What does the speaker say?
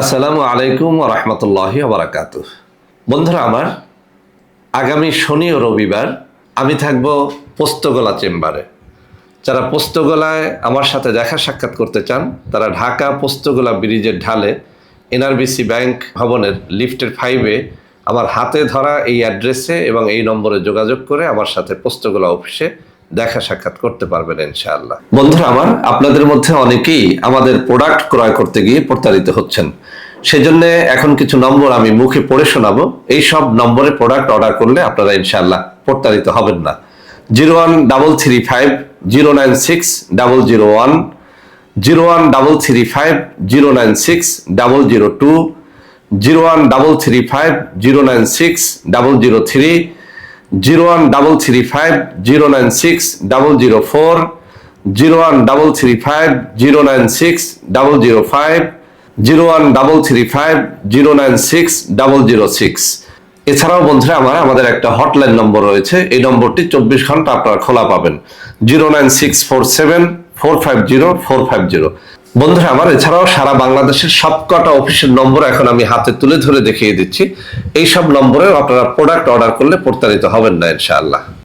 আসসালামু আলাইকুম ওয়া রাহমাতুল্লাহি ওয়া বারাকাতুহু। বন্ধুরা আমার, আগামী শনি ও রবিবার আমি থাকব পোস্তগোলা চেম্বারে। যারা পোস্তগোলায় আমার সাথে দেখা সাক্ষাৎ করতে চান তারা ঢাকা পোস্তগোলা ব্রিজের ঢালে এনআরবিসি ব্যাংক ভবনের লিফটের 5-এ আমার হাতে ধরা এই অ্যাড্রেসে এবং এই নম্বরে যোগাযোগ করে আমার সাথে পোস্তগোলা অফিসে দেখা সাক্ষাৎ করতে পারবেন ইনশাআল্লাহ। বন্ধুরা আমার, আপনাদের মধ্যে অনেকেই আমাদের প্রোডাক্ট ক্রয় করতে গিয়ে প্রতারিত হচ্ছেন। সেজন্য এখন কিছু নম্বর আমি মুখে পড়ে শোনাবো। এই সব নম্বরে প্রোডাক্ট অর্ডার করলে আপনারা ইনশাআল্লাহ প্রতারিত হবেন না। 01335096001, 01335096002, 01335096003, 01335096004, 01335096005, 01335096006। এছাড়াও বন্ধুরা আমাদের একটা হটলাইন নম্বর রয়েছে। এই নম্বরটি 24 ঘন্টা আপনারা খোলা পাবেন, 09647450450। বন্ধুরা আমার, এছাড়াও সারা বাংলাদেশের সবকটা অফিসের নম্বর এখন আমি হাতে তুলে ধরে দেখিয়ে দিচ্ছি। এই সব নম্বরেও আপনারা প্রোডাক্ট অর্ডার করলে প্রতারিত হবেন না ইনশাআল্লাহ।